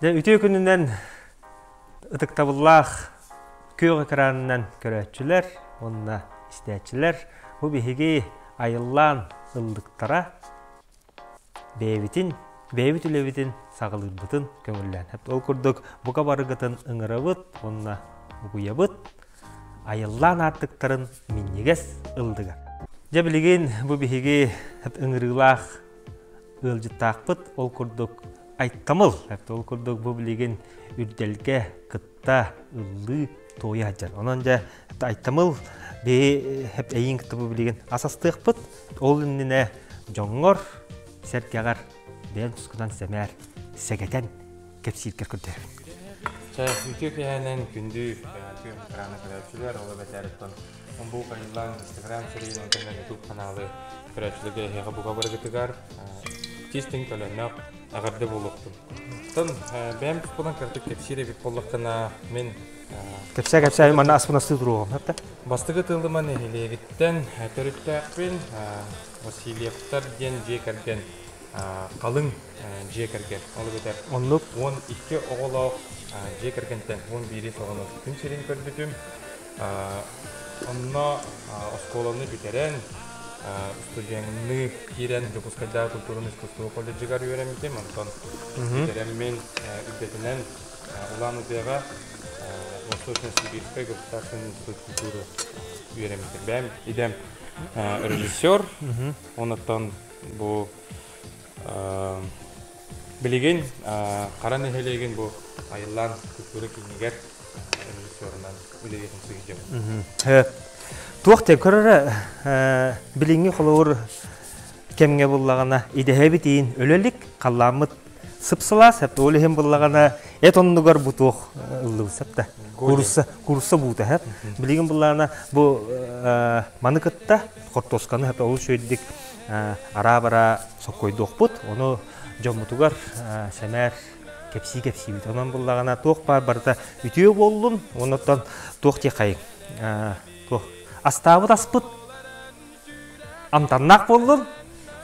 Ütü gününden ıtıktабыллах köy ekranından görətçülər, onunla istəyətçilər bu bihigi ayıllan ıldıktara beyvit ülevitin sağılırdıtın köngüllən. Hep ol kurduk buka barıgıtın ıngırabıt, onunla buguyabıt, ayıllan artıktарын minnigес ıldıgar. Jabiligin bu bihigi ıngırılaq ılcıttaqpıt, ol kurduk Айтtamыл, ol kurduk bu bilgin ürdelge kıtta ıllı toya hajar. Onunca айтtamıl hep eyin kıtta bu bilgin asastıqpıt, ol innine жоңгор serkegar ben tuskudan semer segeten kepsirker kürdür. Ütüpiyenen gündü tüm ekranı görevçiler ola beteritten. Bu kayılan Instagram serinin internet YouTube kanalı görevçilere hege buka barıgıtıgar. Testing tölennek agarda buluqtum. Ton ben bulan kartık kepsire bir pollaqtana men Kepse mana asmana sığdırıyorum hatta. Bastığı tıldıma nehilevitten törüptäpin Vasilyevtar den jekergen kalın jekergen ola beter. Onluk 12 oğlaq jekergenten 11'i soğanı gün serin körbütüm. Onna oskolanı biteren студентны кирен выпускада культурный искусство колледжигар öğrenmiştim. Ondan biteren men übbetinden ulan udega Восточно-Сибирская государственная институт культуры öğrenmiştim. Ben idem rejissör. Ondan bu bilgin karan ehelegen bu ayılan kültürü kiniger rejissöründen ülegetin söyleyeceğim. Туақта көрі біліңі қолауыр кемге болағана идеhe бітейін өлелік қаламыт сыпсыла сәпті олығын болағана әт онынығар бұтуқ ұлығы сәпті курсы бұты әп. Білігін болағана бұл манықытта қортосқаны әпті олы шөйдік ара-бара соққойдуқ бұт. Оны жомытуғар сәмәр кепси бұт. Онан болағана туқ бар-барда үтеу болуын, онықтан туқ те қайын. Астабыт аспыт, амтаннақ болдым,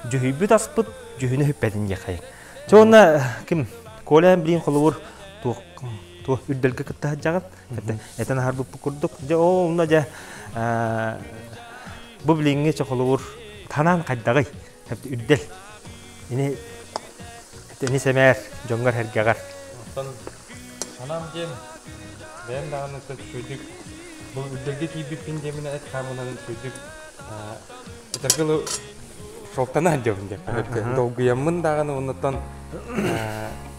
жүхейбіт аспыт, жүхіні хүппәдінге қайын. Жоғына кім колайын білейін қолы бұр туық үрділгі күтті жағын. Әтін ағар бұп күрдік. Оғына жа бұл білейінге қолы бұр танан қайдағай үрділ. Ені сәмәр, жоңғар әргеғар. Танам ген, бәйім дағаны сөйдік. Bu ülkede kibipin demine et kamunan çocuk etergelo şoltana diyorum diye. Dolguyamın dağını ondan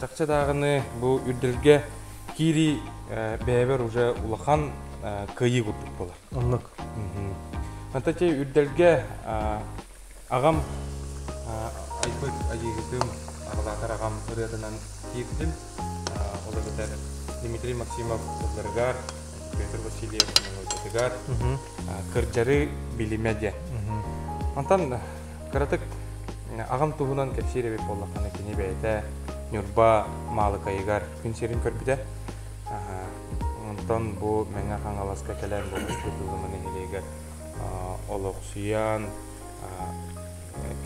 çakça dağını bu ülkede kiri beraber уже ulakan kıyı kurduk bolar. Anlık. Hatta şey ülkede ağam ayıp ayıgıdım ağlar ağam ırıdan girdim. O da beter Dmitri Maksimov Zargar Петр Васильев Тегар кыржары билимеде. Антан каратык агам тугунан кепсире беп боллаканы кини бейте нюрба малы кайгар күн серин көрбүдө. Антан бу менга хангаласка келен бу тутулумун элегер олоксуян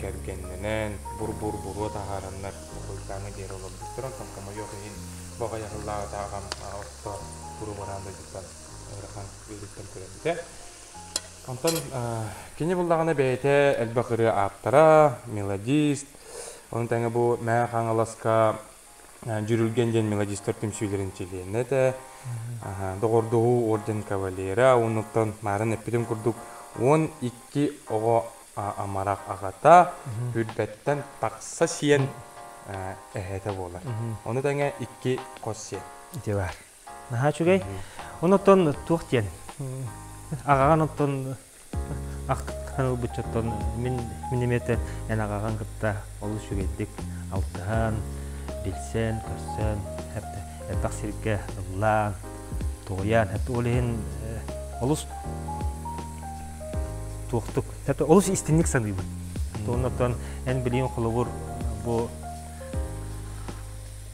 кергеннен бур тахараннар бултаны дер олоп туран кама жок ин бага якылла тагам отто буру баранда жуктан Орахан великтен көрөбүтэ. Антан кене булдагана бейте элбакыры аптара, мелодист. Онун таңа бу мэ хаңаласка жүрүлген ден мелодист төртүм сүйлерин челенете. Догордуу орден кавалера, онуттан марын эпидем курдук 12 ого амарак агата үрбеттен такса сиен эхете болар. Оны таңа 2 коссе. Дебар. Наха чугай. Онуттан туқтен. Ағаған оттан ақтыққаныл бұтчаттан миниметр ән ағаған қытта олы шүгейдік алтыған, білсен, көрсен, әпті серге ұллан, тоғиян, әпті олығын олыс туқтық. Әпті олыс істенік саный бұл. Онуттан ән білейін қолы бұл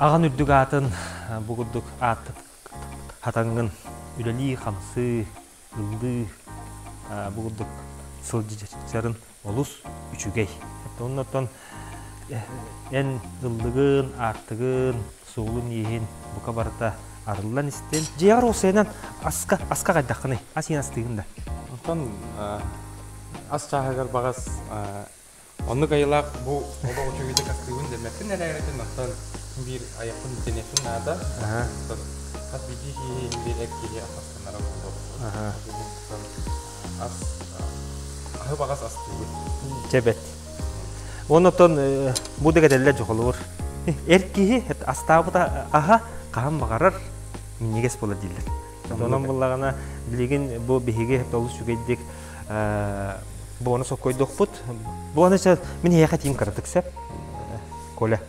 аған үрдік атын, бұғырдық атын Хатангын үләли қамсы, ұлды, бұғырдық сылжы жарын олыс үшігей. Оннаттан эн ыллыгын, артыгын, соолун иһин бука барыта арыллан истен. Жегар осенан аска кайдакканы, асин астыгында. Онтон ас чахагар багас онны гайлак бу оба учугиде кастыгын демекин элеретен онтон бир аяпын денесин нада. Ас биди бир экки астынара болду. Ас багас астыгын. Жебет. Онотон бу дегеделле жоколур. Эркиһи астабыта каам багарар минигес бола дилер. Онон буллагана билеген бу биһиге толус жүгейдик бу оны сокойдокпут. Бу аны мен яка тим кырдыксап. Коля.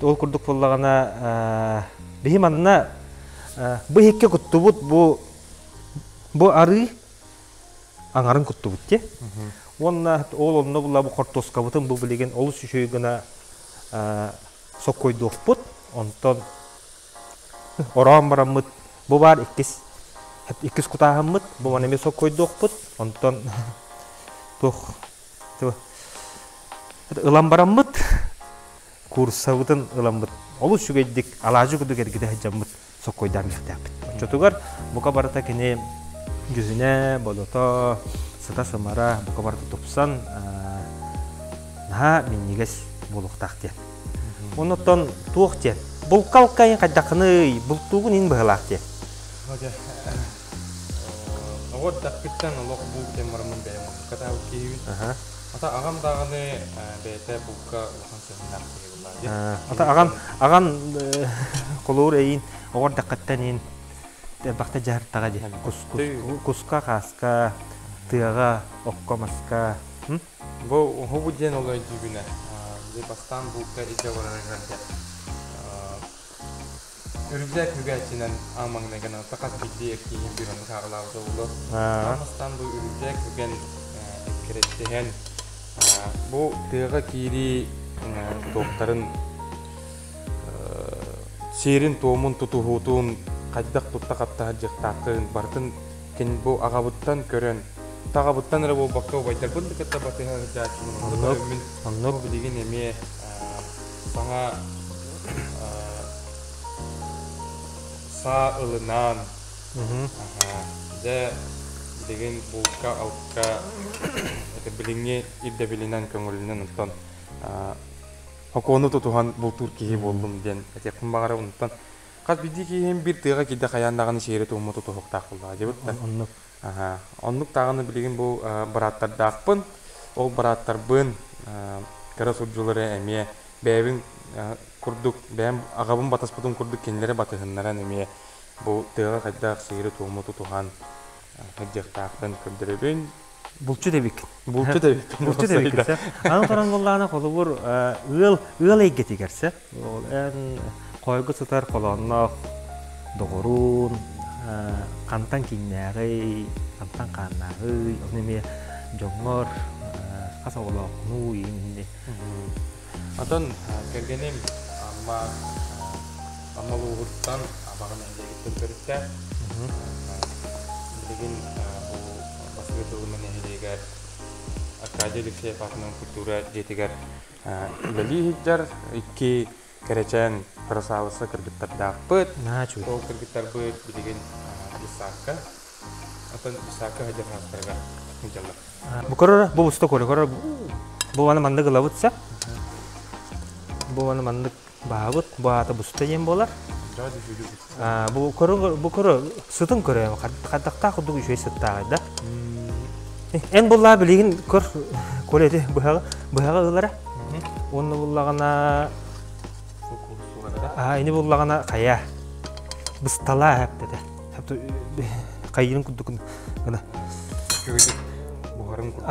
Ол курдук буллагана биһи манна бу хекке куттубут бу ары аңарын куттубут те. Онна ол онно була бу кортоскабытын бу билеген олус үшөйгүнө сокойдокпут. Онтон орам бараммыт бу бар иккис кутааммыт бу манеме сокойдокпут. Онтон ылам бараммыт курсабытын ыламмыт олус жүгейдик алажы күдү кергиде жаммыт сокойдан мектепит. Чотугар бука барата кене жүзүнө болото сыта сымара бука барата тупсан на минигес болуктак те. Онотон туох те. Бул калкайын кайдакыны бултугун ин быгалак те. Вот даккыттан лох бул темармын бе. Катау кийин. Ата агам дагыны бете булка лохансынак булар. Ата аган колор эйин огор даккаттан ин бакта жартага де. Куска каска тыга оккомаска. Бу хобуден олой дигүнө. Бастан булка ите барарга. Үрүзек үгәчинен амаңнаган такат бидди кийин бир аны каглауда болду. Бастан бу үрүзек үгән кереттен бу тыга кири доктарын серин томун тутуутун кайдак туттакатта жактакын бартын кен бу агабыттан көрөн тагабыттан ра бу бакка байтар бунду катта батыга жаачын оннок деген эме саңа са ылынан де деген булка алка это билиңе идде билинен көңүлүнөн онтон хокону тутуган бул туркии болдум ден эте кымбагара онтон кат биди кийин бир тыга киде каяндаганы шере туму тутуктак булда жебитта оннук таганы билген бул бараттардакпын ол бараттарбын карасуджулары эме бэбин курдук бэм агабын батаспытын курдук кенлери батыгыннаран эме бул тыга кайдак шере туму тутуган жактактан көндөрөбүн Булчу дебик. Булчу дебик. Аны караңгыллана колубур ыл эйгети керсе. Ол эн койгу сытар колонно догорун кантан киннягы, кантан каннагы, онеме жоңор касаголокну ийинде. Атан кергенем amma лугуттан абагын эндеги төркөрүттө. Деген Егер академик сепатының культура жетігер үлі хиджар икки керечен красавысы кыргыттарда пыт. Ол кыргыттар быт билеген Исака. Атын Исака хажар хастарға хиджалар. Букорора бу уста корора бу аны мандык лавытса. Бу аны мандык баабыт баата буста ем болар. Бу коро сытын көрөм кадакта кудук үшөй сыттагы да. Эн булла билеген көр колети быга ылара. Онны буллагана эни буллагана кая. Быстала хептеде. Хепти кайын кудукун гана. Бугарын куд.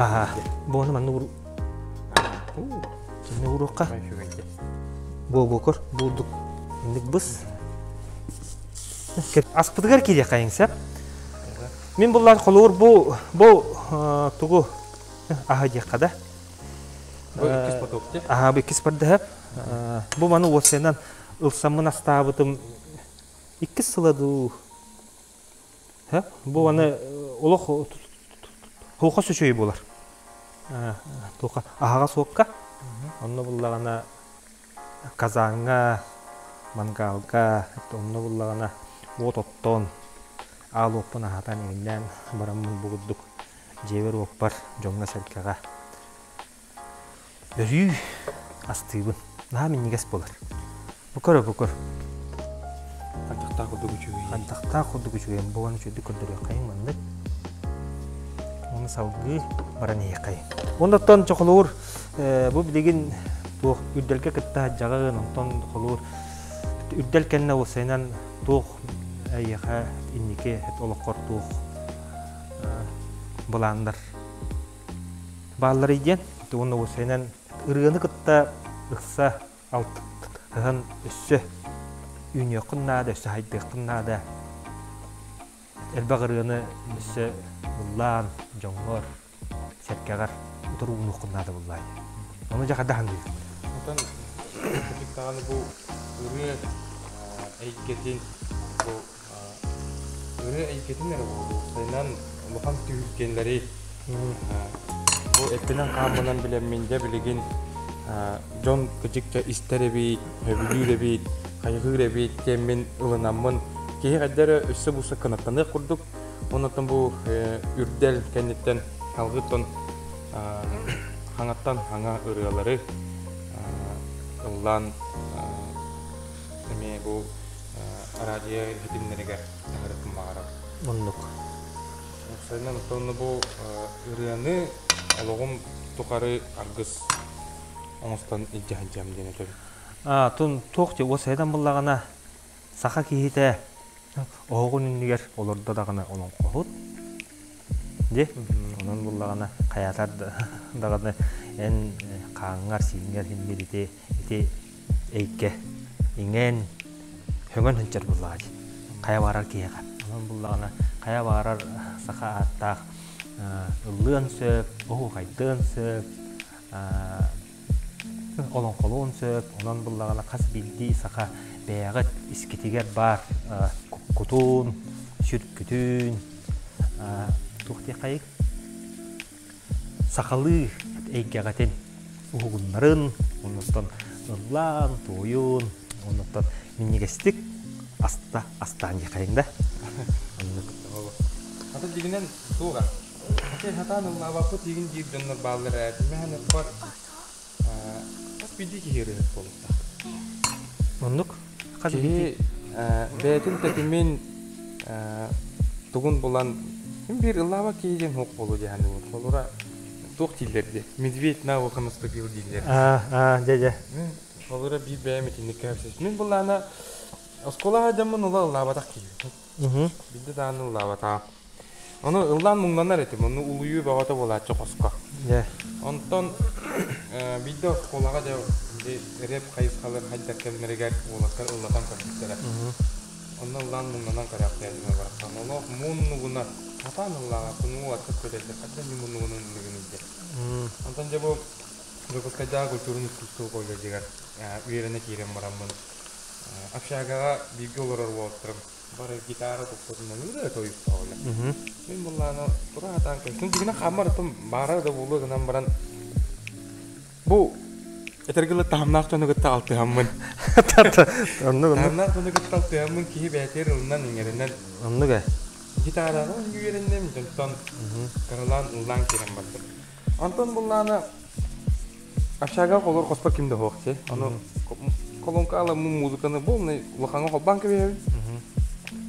Буны манны ур. Жене урукка. Бокор булдук. Индик быс. Аспыдыгар киде кайыңсап. Мен буллар колор бу тугу дияқада. Бу иккис поток те? Бу иккис бардап. Бу маны осенан ылсамын астабытым иккис сыладу. Бу маны олох хука сүшөй болар. Тука ахага сокка. Онны буллагана казанга мангалга тонну буллагана оттон алуппын ахатан игиннен бараммын бугуддук жебер оппар жоңга серкага өрүй астыыбын наа миннигес болар букор Антахта кудугу чугуй. антахта кудугу чугуйен буганы чуйду көрдөрү кайын мандык оны салгы баран кайын ондоттон чокулуур бу билигин туох үрдөлгө кытта жагын онтон холуур үрдөл кенне усайнан туох айяха иннике олоккор туох буландар баалар иден туонна усайнан ырыгыны кытта ыкса алтыхан өссө үйнөкүннаада өссө хайдыктыннаада элбагырыгыны өссө буллаан жоңгор серкегар утуруунукуннаада буллай ону жакадахан дейт Ondan çocuklarını bu ürü eğiketin bu ürü eğiketin nere oldu? Sayılan lokal tüyükkenleri bu etkilen kanundan bilinmeyince bilgin John küçükçe isterebi, hövülürebi, kaygırebi, temin ılınamın ki kadar üstü bu sakınatını kurduk. Ondan bu ürdel kendinden halgıton hangattan hanga ırıları Ulan bu aracıya hidimleriga ağrıtım bağırım. ондук Sayılan sonra bu ürünü alığım tukarı argız oңустан ijjahjam dene tabi. тун тоқче осайдан буллагана саха кихите оогун иннигер олорда дагана олон кохут де онон буллагана каятар дагана эн кааңар сиңер химмирите ити эйке иңен хөңөн хынчар буллааji кая барар киега онон буллагана кая барар саха аттак ыллыан сөп ого кайтын сөп олон колон сөп онон буллагана кас билди саха бэягыт искитигер бар кутун сүркүтүн тухти кайык сакалы эйгегатен угуннарын оннотон ыллаан туюн оннотон миннигестик астаанги кайыңда Ata diginen tuga. Ate hatan lavapo digin dig donnar ballar at mehan par pidi ki here bolta. ондук Ki betin tetimin tugun bulan bir lava kiyecen hok bolu jehani bolura tok tillerdi. Medved na okumusta bir diller. же Bolura bir beğenmediğini kapsız. Min bulana Oskola jamın ula lava tak ki. Binde danı lava ta. Onu ıldan munglanlar etim. Onu uluyu bağata bolatçı koska. Ondan bide oskolaga da rep kayıp kalır hajda kelmereger olakar ıllatan kapitler. Ondan ıldan munglanan karakter edime baraktan. Onu munnu buna hatan ıllaga kunu atıp köledir. Hatta ni munnu bunun ülgünüzde. Ondan jabo Gopska jaga kulturun kustu koyga jigar. Uyerine kirem baramın. Akşaga bilgi olarak oturup bara gitarı topladığında ne de koyup sağlar. Ben bunlarla buradan kesin digine kamar tam bara da bulu dengan baran. Bu etergele tahamnak tonu kita altı hamın. Tahamnak tonu kita altı hamın ki beter ondan ingerinden. ондук Gitarı da uyerinden jonton karalan ulang kirem battı. Anton bunlarla akşaga kolor kospa kimde hoqçe. Onu kolonka mu muzikаны bolny ulaqanga qolban kebe.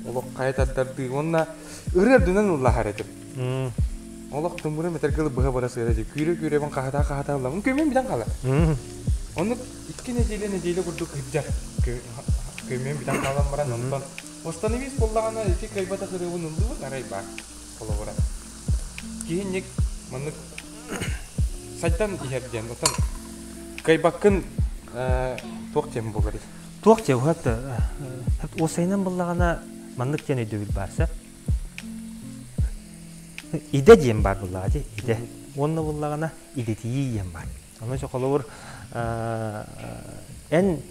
Ulaq qaytadardy onna ırerdinden ulaq haretip. Ulaq tumure metergel baha barası gerece. Küre ban qahata ulan. Kömen bidan qala. Onu ikki nejeyle kurduk hijja. Kömen bidan qalan baran ondan. Ostani biz bollagana iki kaybata qırıbın uldu qaray bar. Kolobora. Kiyinlik manık saytan iherden otan kaybakın тоқтем болар. тоқче хат осайнан буллагана мандык жана дөбүл барса иде жем бар буллагы иде онна буллагана иде тием бар аны жоколор эн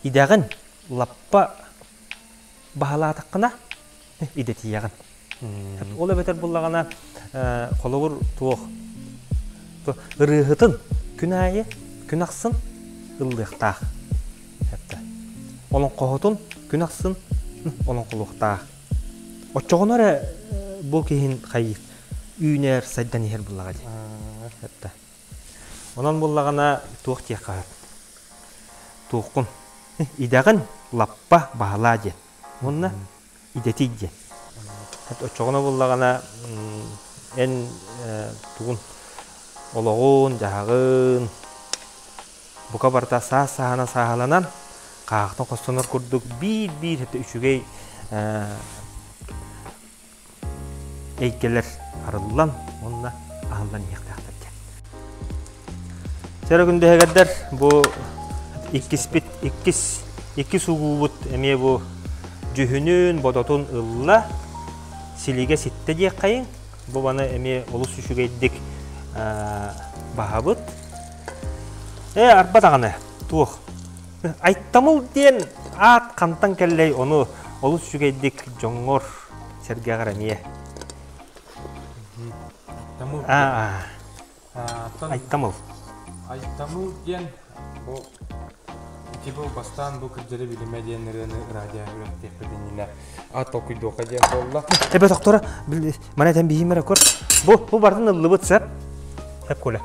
идагын лаппа баалатыкына иде тиягын ол бетер буллагана колор туох ырыгытын күнайы күнаксын ылдыктаах. Хәтта. Олон қоһотун күн аксын, олон кулуктаах. Оччогонор бу киһин хайыр. Үйнер сайдан ихер буллага ди. Хәтта. Онан буллагана туох тиякка. Туохкун. Идагын лаппа баала ди. Онна идети ди. Хәтта оччогоно буллагана эн тугун ологон жагын бука барта саана сааланан каактан костонор курдук бир хәтта үчүгей эйкелер арыллан онна аалдан яктактар. Серегүндө хегердер бу икки сугубут эме бу жүһүнүн бодотун ылла силиге ситте диек кайын. Бу бана эме олус үчүгейдик баһабыт. Арба даганы туох. Айттамыл ден ат кантан келлей ону олус үчүгейдик жоңгор сергегара не. Айттамыл. Айттамыл ден бу типу бастан бу кырдыры билиме денерени радио үрөктеппединилер. Ат окуйдука ден болла. Эбе доктора манатан бийимере көр. Бу бардын ылыбыт сап. Хеп коле.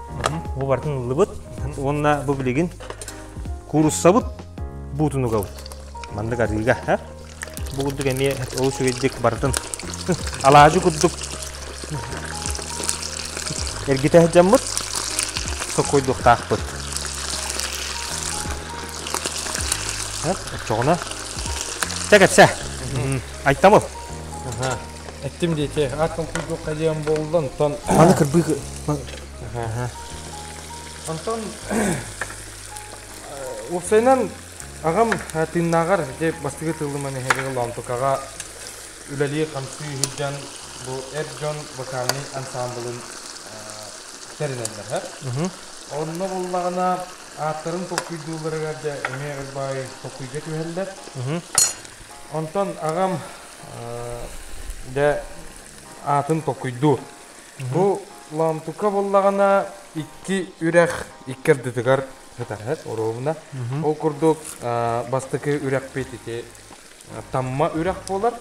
Бу бардын ылыбыт. Онна бу билигин куруссабыт бутунуга. Мандык арыга, ха? Бу кудук эме олушугедик бардын. Алаажы кудук. Эргите жаммыт. Сокойдук таакпыт. Хеп, чогона. Тегетсе. Айттамыл. Эттим дейте, атын күйдука ден болдун, тон... Аны кырбый... Антон... Упсайнан ағам тыннағар, деп бастығы тылыманы хегел ламтукаға үләлі қамсүй хүджан бұл Эрджон вокальный ансамблын терінендер, онны боллағына аттарын тоқуйдууларыға да эмеғіз бай тоқуйға түйелдер. Антон ағам де атын тоқуйду. Бұл ламтука боллағына икки үрәқ иккердітігар хытархат оровна. Ол курдук бастыкы үрәк петите тамма үрәк болар.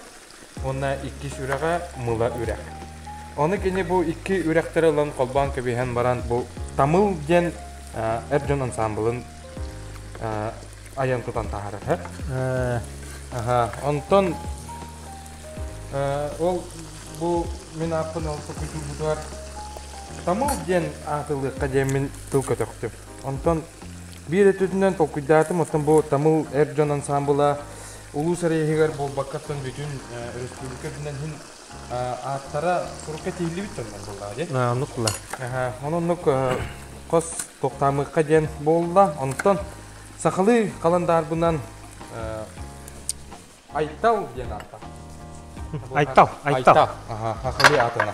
Онна иккис үрәгә мыла үрәк. Оны кене бу икки үрәктәре лан колбан кебеһен баран бу тамыл ден Эрджон ансамблын аян тутан тахарат. Антон ол бу мен апын алты күтү будар. Тамыл ден атылы кадемин тылка токтып. Антон бир этүдүнөн токуйдатым, отон бу тамыл Эрджон ансамбла улус арыгар болбаккаттан бүтүн республикадын хин аттара сурукка тийли биттен болду, де? Нукла. Ононук кос токтамы каден болду. Антон сахалы каландар бунан Айтал ден атта. Айтал. Хахали атына.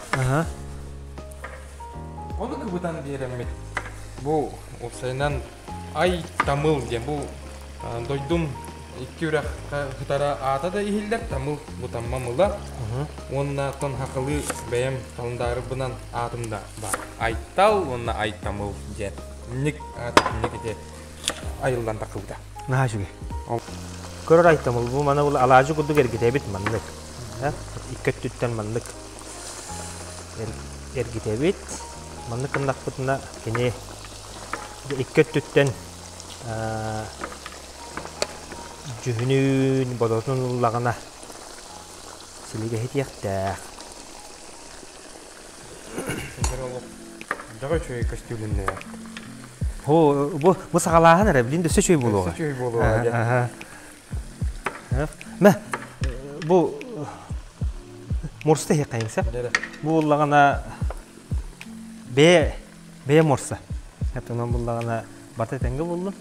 Оны кыбытан беремет. Бу Упсайнан ай тамыл ден бу дойдум икки үрәк хытара ата да ихиллер тамыл бу таммамыла. Онна тон хакылы бәям талындары бунан атымда бар. Айтал, онна айтамыл ден. Ник ате айылдан такылда. Нахажуге. Көрөр айтамыл бу мана бул алаажы кудук эргитебит мандык. Иккеттүттен мандык. Эргитебит мандык кындакпытына кене иккеттүттен жүһүнүн бодотун уллагана силиге хетияктаа. Жага чөй костюминне. Бу сагалахан ара билин дөсө чөй болуга. Чөй болуга. Ма бу морста хекайынса. Бу уллагана бе морса. Хатынан буллагана барта тенге болду.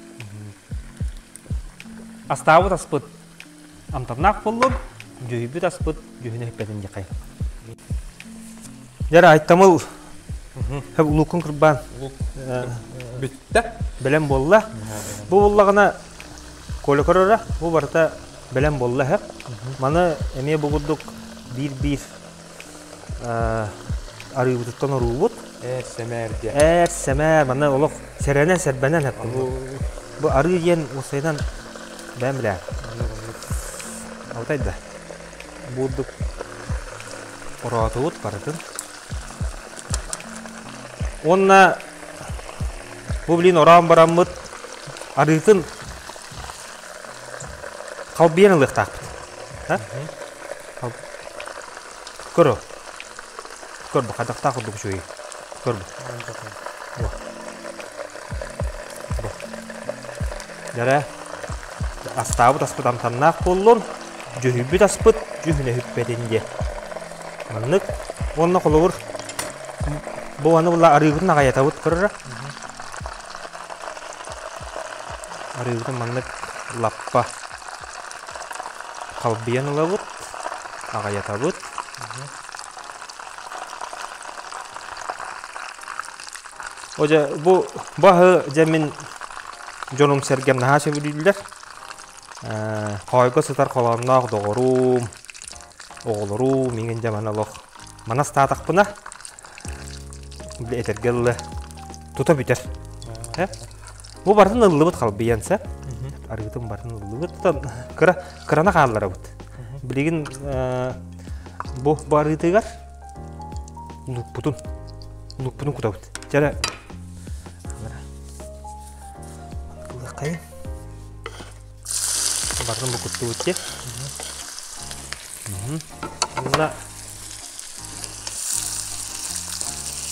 Астабы таспыт амтарнак болду. Жүйбү таспыт жүйүнө хеппедин жакай. Жара айтамыл. Хеп улукун кырбан. Битте. Белем болла. Бу буллагана колокорора, бу барта белем болла хеп. Мана эме бугудук бир арыйбыттан орулут. Семер. Мана олох серенен сербенен хеп. bu arı yen osaydan ben bile. Altayda. Bulduk. Orada ot baratın. Onna bu bilin oran baramıt arıtın kalbiyen ılık takpıt. Ha? Kör o. Kör bu kadak takıldı bu şoyu. Kör bu. Bu. Jara astabı taspıt amtannak bollun. Cühübü taspıt, cühüne hüppedince. Manlık, onna kolur. Bu anı bulla arıgın nagaya tavut kırır. Arıgın manlık lappa. Kalbiyen olavut, nagaya tavut. Oca bu bahı cemin jonum sergem naha çevirdiler. Kayga sıtar kalanlar doğrum. Oğlurum, mingen jaman Allah. Manas tatak buna. Bile etergelle tuta biter. Bu barın ılıbıt kalbiyense. Arıgıtın barın ılıbıt. Kırana kallara bud. Biligin bu barıtıgar ulukputun kuta bud. Jara kayın. Barın bu kutu bud. Bunda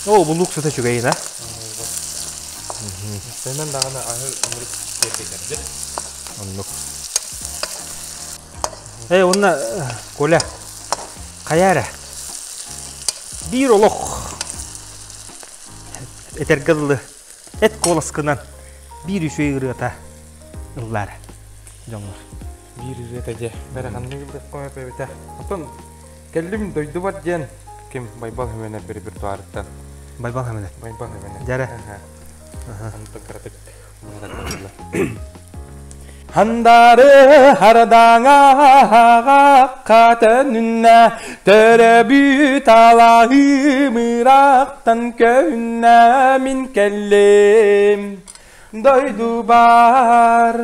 buluk süte çögeyin ha. Senden daha da ahır ömürlük tepkilerdi. Anlık. Onunla kola kayara bir oluk etergıllı et kolaskınan birüşüye ırıta ıllar canlar. Bir üretici. Berakanlı gibi koyma bebete. Atın geldim doydu var jen. Kim baybal hemen bir tuarıktan. Baybal hemen. Baybal hemen. Jara. Antık karatık. Handarı hardağa katanınna terebüt Allah'ı mıraktan köyüne min kellim doydu bar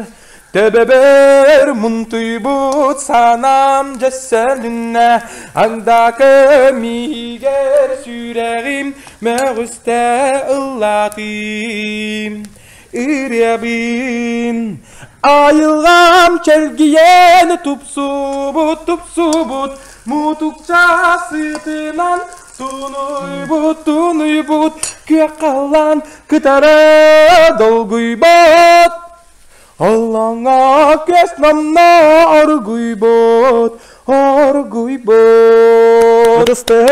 tebeber muntuybut sanam ceselünne andakı miger süreğim meğüste Allah'ım İriyabin ayılgam çelgiyen tupsubut mutukça sıtınan tunuybut kök kalan kıtara dolguybot Allah'a keslamna arguybot Ötüstü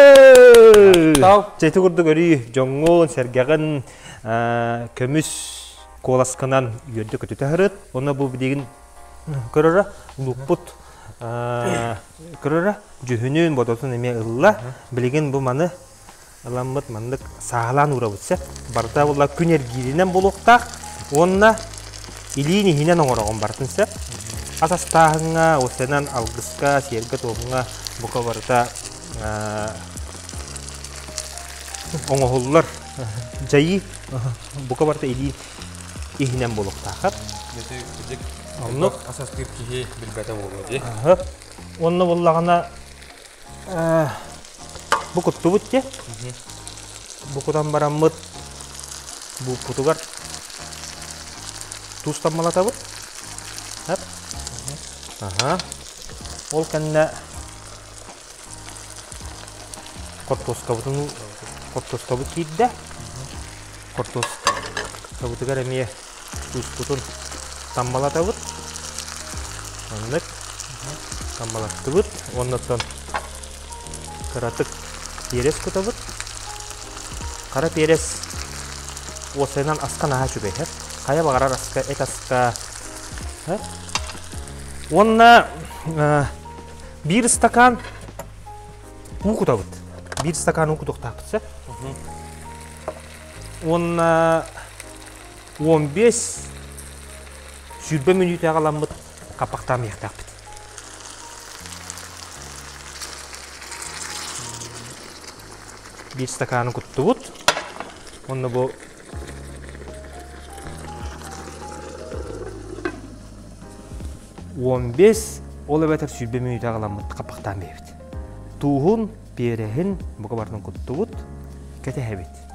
Tau Çeti kurduk örü jongon sergağın kömüs kolaskınan yöndü kötü tahırıt. Ona bu bilgin kırıra lukput kırıra cühünün bodotun eme ılla bilgin bu manı alamıt manlık sağlan uğrabıtsa. Barda ola küner girinen buluqtaq onna ilini hinen oğrağın bartınsa. Asas tahınga, osenan algıska, siyergat oğunga buka barda oğullar jayı buka barda ili ihinen buluqtaq. Anlık asas Türkiye bir bete oldu. Onna bollağına bu kuttu butke. Bu kutan baramıt bu putugar tuzdan malata bu. Hep. Ol kanda kortos kabut kidde. Kortos kabutugar emiye tuz putun tambalata bu. Anlık tambalatı bu. Ondan karatık peres kuta bu. Kara peres o senan askan aha çübe hep. Kaya bagarar aska et aska. Onna bir stakan un kuta bu. Bir stakan un kutuk tapsa. Onna 15 20 minut yağalanmıt kapaktan yıktap. Bir stakanı kuttu but. Onu bu 15 ол әбәтір сүйбе мүйті ағаламыт қапақтан бейбіт. Туғын берехін бұға бардың құтты бұд, кәте әбет.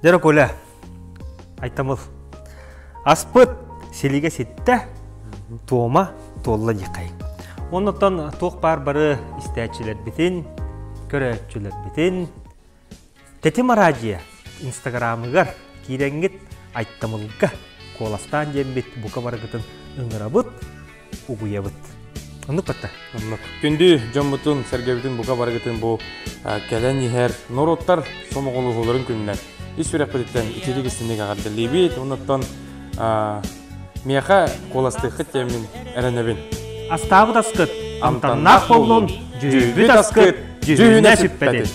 Жара көйлі, айтамыл. Аспыт селеге сетті, тома толла декайын. Онықтан тоқ бар-бары істәтшілер бітін, көрәтшілер бітін. Тәтім арадия инстаграмығар кейренгет айтамылға қоластан жембет бұқа барығытын ұңырабыт, ұғуябыт. Онық қатта? Күнді жомбытын, сәргебітін бұқа барығытын бұл кәлән ехер нороттар сомығылы оларын күнінен. Исүрек бәдеттен ителік істінек ағарды лейбет, онықтан мияқа қоласты қыт емін әрінебін. Астағы тасқыт, амтаннақ болуын, жүйбет асқыт, жүйіне сүппәден.